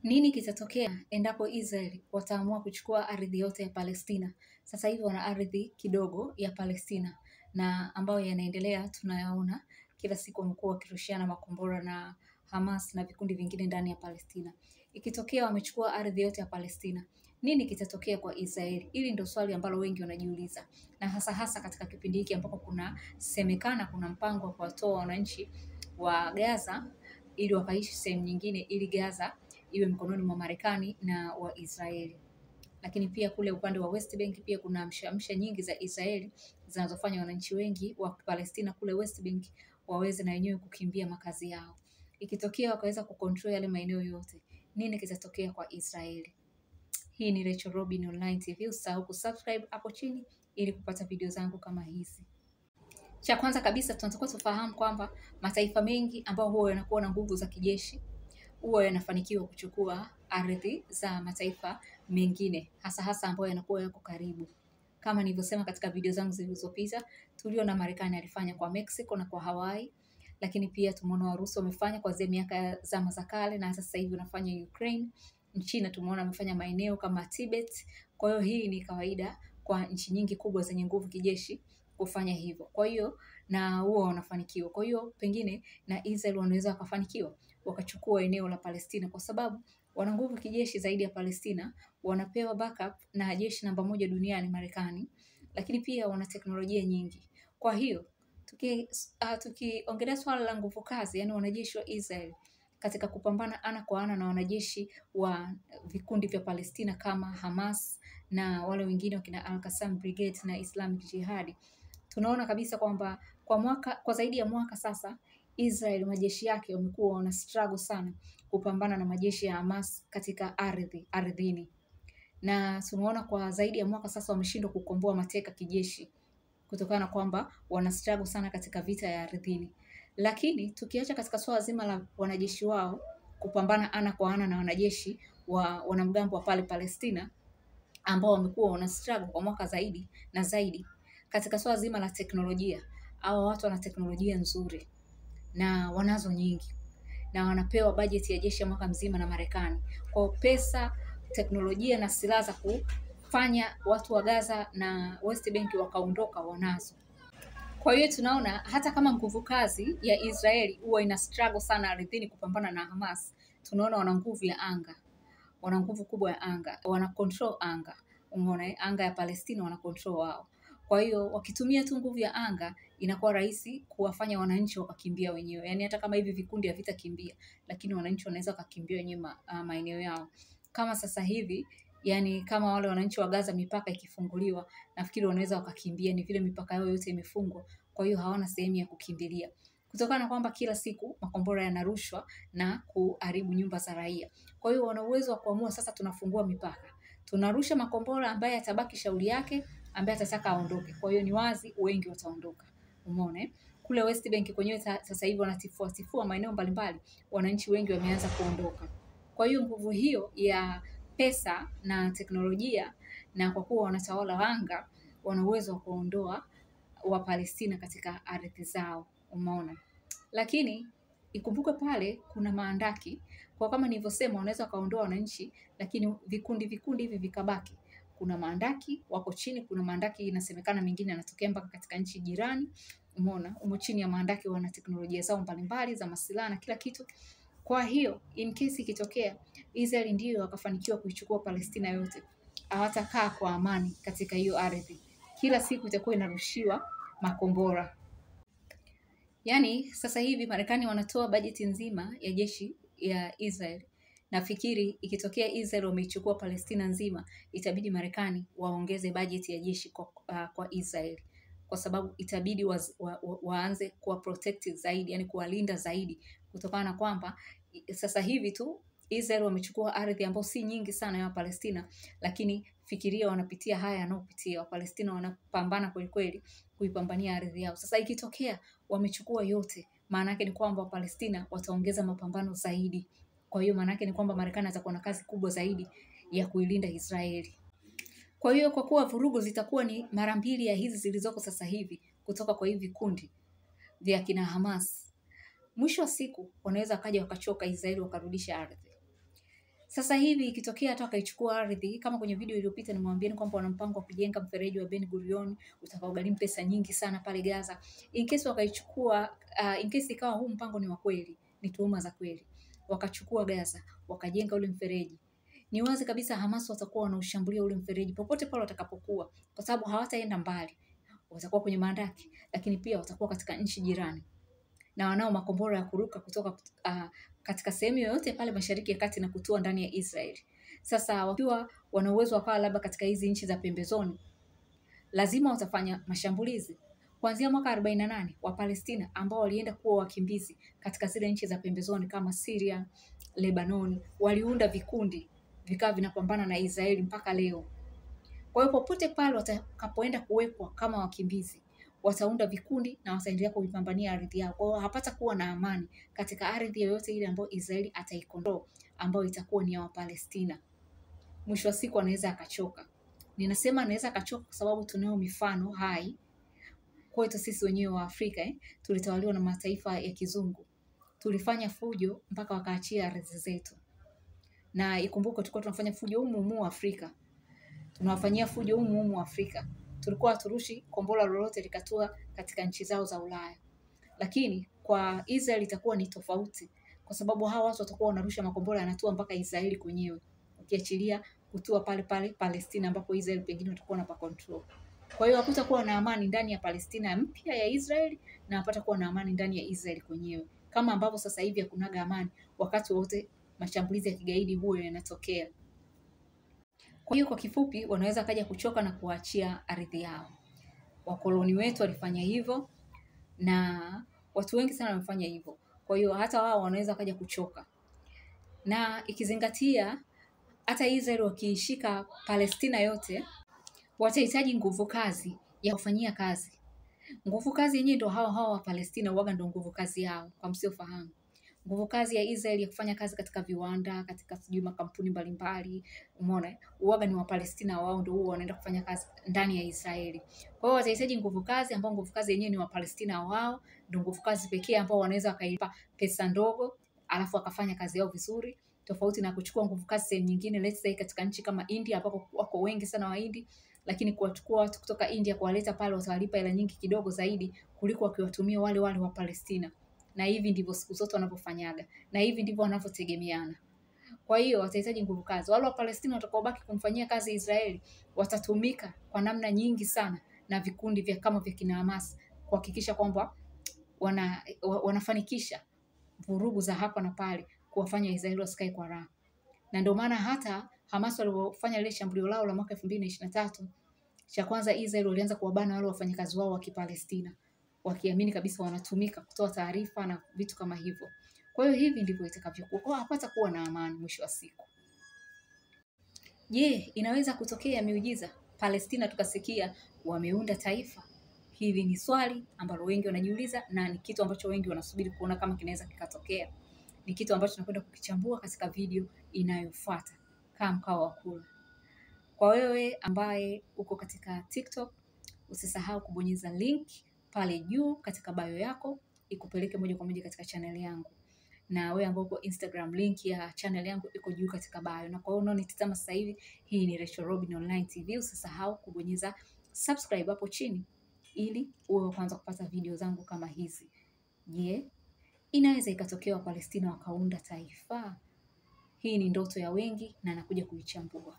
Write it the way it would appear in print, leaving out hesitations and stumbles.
Nini kitatokea endapo Israel wataamua kuchukua ardhi yote ya Palestina? Sasa hivi wana ardhi kidogo ya Palestina na ambayo yanaendelea tunayaona kila siku wamekuwa wakirushiana makombora na Hamas na vikundi vingine ndani ya Palestina. Ikitokea wamechukua ardhi yote ya Palestina, nini kitatokea kwa Israeli? Hili ndio swali ambalo wengi wanajiuliza. Na hasa katika kipindi hiki ambapo kuna mpango wa kuwatoa wananchi wa Gaza ili wakaishi sehemu nyingine ili Gaza iwe mkononi mwa Marekani na wa Israeli. Lakini pia kule upande wa West Bank pia kuna amsha nyingi za Israeli zinazofanya wananchi wengi wa Palestina kule West Bank waweze na wenyewe kukimbia makazi yao. Ikitokea wakaweza kucontrol yale maeneo yote, nini kitatokea kwa Israeli? Hii ni Rachel Robin Online TV. Usisahau kusubscribe hapo chini ili kupata video zangu kama hizi. Cha kwanza kabisa tunatakiwa tufahamu kwamba mataifa mengi ambao huwa yanakuwa na nguvu za kijeshi huwa yanafanikiwa kuchukua ardhi za mataifa mengine hasa ambayo yanakuwa yako karibu. Kama nilivyosema katika video zangu zilizopita, tuliona Marekani alifanya kwa Mexico na kwa Hawaii, lakini pia tumeona Warusi wamefanya kwa miaka ya zama za kale na sasa hivi wanafanya Ukraine. China tumeona wamefanya maeneo kama Tibet. Kwa hiyo hii ni kawaida kwa nchi nyingi kubwa zenye nguvu kijeshi kufanya hivyo. Kwa hiyo na huwa wanafanikiwa. Kwa hiyo pengine na Israel wanaweza wakafanikiwa wakachukua eneo la Palestina kwa sababu wana nguvu kijeshi zaidi ya Palestina, wanapewa backup na jeshi namba 1 duniani Marekani, lakini pia wana teknolojia nyingi. Kwa hiyo tukiongelea swala la nguvu kazi, yani wanajeshi wa Israel katika kupambana ana kwa ana na wanajeshi wa vikundi vya Palestina kama Hamas na wale wengine wakina Al-Qassam Brigade na Islamic Jihad, tunaona kabisa kwamba kwa zaidi ya mwaka sasa Israel majeshi yake wamekuwa wana struggle sana kupambana na majeshi ya Hamas katika ardhini. Na tumeona kwa zaidi ya mwaka sasa wameshindwa kukomboa mateka kijeshi kutokana na kwamba wana struggle sana katika vita ya ardhini. Lakini tukiacha katika swala zima la wanajeshi wao kupambana ana kwa ana na wanajeshi wa wanamgambo wa pale Palestina ambao wamekuwa wana struggle kwa mwaka zaidi na zaidi, katika swala zima la teknolojia, hao watu wana teknolojia nzuri na wanazo nyingi na wanapewa bajeti ya jeshi ya mwaka mzima na Marekani. Kwa pesa, teknolojia na silaha za kufanya watu wa Gaza na West Bank wakaondoka wanazo. Kwa hiyo tunaona hata kama nguvu kazi ya Israeli huwa ina struggle sana ardhini kupambana na Hamas, tunaona wana nguvu ya anga. Wana nguvu kubwa ya anga, wana control anga. Umeona anga ya Palestina wana control wao. Kwa hiyo wakitumia tu nguvu ya anga inakuwa rahisi kuwafanya wananchi wakakimbia wenyewe. Yaani hata kama hivi vikundi havitakimbia, lakini wananchi wanaweza wakakimbia wenyewe maeneo yao. Kama sasa hivi, yani kama wale wananchi wa Gaza mipaka ikifunguliwa, nafikiri wanaweza wakakimbia, ni vile mipaka yao yote imefungwa. Kwa hiyo hawana sehemu ya kukimbilia. Kutokana na kwamba kila siku makombora yanarushwa na kuharibu nyumba za raia. Kwa hiyo wana uwezo wa kuamua sasa tunafungua mipaka, tunarusha makombora, ambaye atabaki shauri yake, ambaye atataka aondoke. Kwa hiyo ni wazi wengi wataondoka. Umeona kule West Bank kwenyewe sasa hivi wanatifua maeneo mbalimbali, wananchi wengi wameanza kuondoka. Kwa hiyo nguvu hiyo ya pesa na teknolojia, na kwa kuwa wanatawala anga, wana uwezo wa kuondoa wa Palestina katika ardhi zao. Umeona, lakini ikumbuke pale kuna maandaki. Kwa kama nilivyosema, wanaweza kaondoa wananchi, lakini vikundi hivi vikabaki. Kuna maandaki wako chini, kuna maandaki inasemekana mengine yanatokea mpaka katika nchi jirani. Umeona, umo chini ya maandaki wana teknolojia zao mbalimbali za masilaha na kila kitu. Kwa hiyo in case ikitokea Israel ndio wakafanikiwa kuichukua Palestina yote, hawatakaa kwa amani katika hiyo ardhi. Kila siku itakuwa inarushiwa makombora. Yaani sasa hivi Marekani wanatoa bajeti nzima ya jeshi ya Israel. Nafikiri ikitokea Israel wameichukua Palestina nzima, itabidi Marekani waongeze bajeti ya jeshi kwa Israel, kwa sababu itabidi waanze kuwa protect zaidi, yani kuwalinda zaidi, kutokana na kwamba sasa hivi tu Israel wamechukua ardhi ambayo si nyingi sana ya Palestina, lakini fikiria wanapitia haya yanayopitia Palestina, wanapambana kweli kweli kuipambania ardhi yao. Sasa ikitokea wamechukua yote, maana yake ni kwamba Palestina wataongeza mapambano zaidi. Kwa hiyo maana yake ni kwamba Marekani atakuwa na kazi kubwa zaidi ya kuilinda Israeli. Kwa hiyo kwa kuwa vurugu zitakuwa ni mara mbili ya hizi zilizoko sasa hivi kutoka kwa hivi kundi vya kina Hamas, mwisho wa siku wanaweza kaja wakachoka Israeli wakarudisha ardhi. Sasa hivi ikitokea hata wakaichukua ardhi, kama kwenye video iliyopita nimwambieni kwamba wana mpango wa kujenga mfereji wa Ben Gurion utakaogharimu pesa nyingi sana pale Gaza. In case wakaichukua, in case ikawa huu mpango ni wa kweli, ni tuhuma za kweli, wakachukua Gaza, wakajenga ule mfereji, ni wazi kabisa Hamas watakuwa wanaushambulia ule mfereji popote pale watakapokuwa, kwa sababu hawataenda mbali, watakuwa kwenye mandaki, lakini pia watakuwa katika nchi jirani na wanao makombora ya kuruka kutoka katika sehemu yoyote pale Mashariki ya Kati na kutua ndani ya Israeli. Sasa wakiwa wana uwezo wakawa labda katika hizi nchi za pembezoni, lazima watafanya mashambulizi. Kuanzia mwaka 48 wa Palestina ambao walienda kuwa wakimbizi katika zile nchi za pembezoni kama Syria, Lebanon, waliunda vikundi vikawa vinapambana na Israeli mpaka leo. Kwa hiyo popote pale watakapoenda kuwekwa kama wakimbizi, wataunda vikundi na wataendelea kuipambania ardhi yao. Kwa hiyo hapata kuwa na amani katika ardhi yoyote ile ambayo Israeli ataikontrol, ambayo itakuwa ni ya Wapalestina. Mwisho wa siku anaweza akachoka. Ninasema anaweza akachoka kwa sababu tunayo mifano hai kwetu sisi wenyewe wa Afrika. Tulitawaliwa na mataifa ya kizungu, tulifanya fujo mpaka wakaachia ardhi zetu, na ikumbuke tulikuwa tunafanya fujo humu Afrika, tunawafanyia fujo humu Afrika. Tulikuwa haturushi kombora lolote likatua katika nchi zao za Ulaya. Lakini kwa Israel itakuwa ni tofauti, kwa sababu hawa watu watakuwa wanarusha makombora yanatua mpaka Israeli kwenyewe, ukiachilia kutua pale pale Palestina ambapo Israel pengine watakuwa na pa control. Kwa hiyo hakutakuwa na amani ndani ya Palestina mpya ya Israeli, na hapata kuwa na amani ndani ya Israeli kwenyewe, kama ambavyo sasa hivi hakunaga amani wakati wote mashambulizi ya kigaidi huyo yanatokea. Kwa hiyo kwa kifupi, wanaweza kaja kuchoka na kuachia ardhi yao. Wakoloni wetu walifanya hivyo na watu wengi sana wamefanya hivyo. Kwa hiyo hata wao wanaweza kaja kuchoka. Na ikizingatia hata Israel wakiishika Palestina yote, watahitaji nguvu kazi ya kufanyia kazi. Nguvu kazi yenyewe ndio hao wa Palestina, huaga ndio nguvu kazi yao, kwa msiofahamu. Nguvu kazi ya Israel ya kufanya kazi katika viwanda, katika sijui makampuni mbalimbali, umeona, huaga ni wa Palestina, wao ndio huwa wanaenda kufanya kazi ndani ya Israeli. Kwa hiyo watahitaji nguvu kazi ambao nguvu kazi yenyewe ni wa Palestina, wao ndio nguvu kazi pekee ambao wanaweza wakaipa pesa ndogo alafu wakafanya kazi yao vizuri, tofauti na kuchukua nguvu kazi sehemu nyingine, let's say katika nchi kama India ambako wako wengi sana Wahindi, lakini kuwachukua watu kutoka India kuwaleta pale watawalipa hela nyingi kidogo zaidi kuliko wakiwatumia wale wa Palestina. Na hivi ndivyo siku zote wanavyofanyaga, na hivi ndivyo wanavyotegemeana. Kwa hiyo watahitaji nguvu kazi. Wale wa Palestina watakaobaki kumfanyia kazi Israeli watatumika kwa namna nyingi sana na vikundi vya kama vya kina Hamas kuhakikisha kwamba wanafanikisha vurugu za hapa na pale, kuwafanya Israeli wasikae kwa raha. Na ndio maana hata Hamas walipofanya ile shambulio lao la mwaka 2023, cha kwanza Israeli walianza kuwabana wale wafanyakazi wao wa Kipalestina, wakiamini kabisa wanatumika kutoa taarifa na vitu kama hivyo. Kwa hiyo hivi ndivyo itakavyokuwa. Kwa hapata kuwa na amani mwisho wa siku. Je, inaweza kutokea miujiza Palestina tukasikia wameunda taifa? Hili ni swali ambalo wengi wanajiuliza, na ni kitu ambacho wengi wanasubiri kuona kama kinaweza kikatokea. Ni kitu ambacho tunakwenda kukichambua katika video inayofuata. Kaa mkao wa kula. Kwa wewe ambaye uko katika TikTok, usisahau kubonyeza link pale juu katika bio yako ikupeleke moja kwa moja katika channel yangu. Na wewe ambao uko Instagram, link ya channel yangu iko juu katika bio. Na kwa hiyo unaonitazama sasa hivi, hii ni Rachel Robin Online TV. Usisahau kubonyeza subscribe hapo chini ili uwe kwanza kupata video zangu kama hizi. Je, inaweza ikatokea Palestina wakaunda taifa? Hii ni ndoto ya wengi na nakuja kuichambua.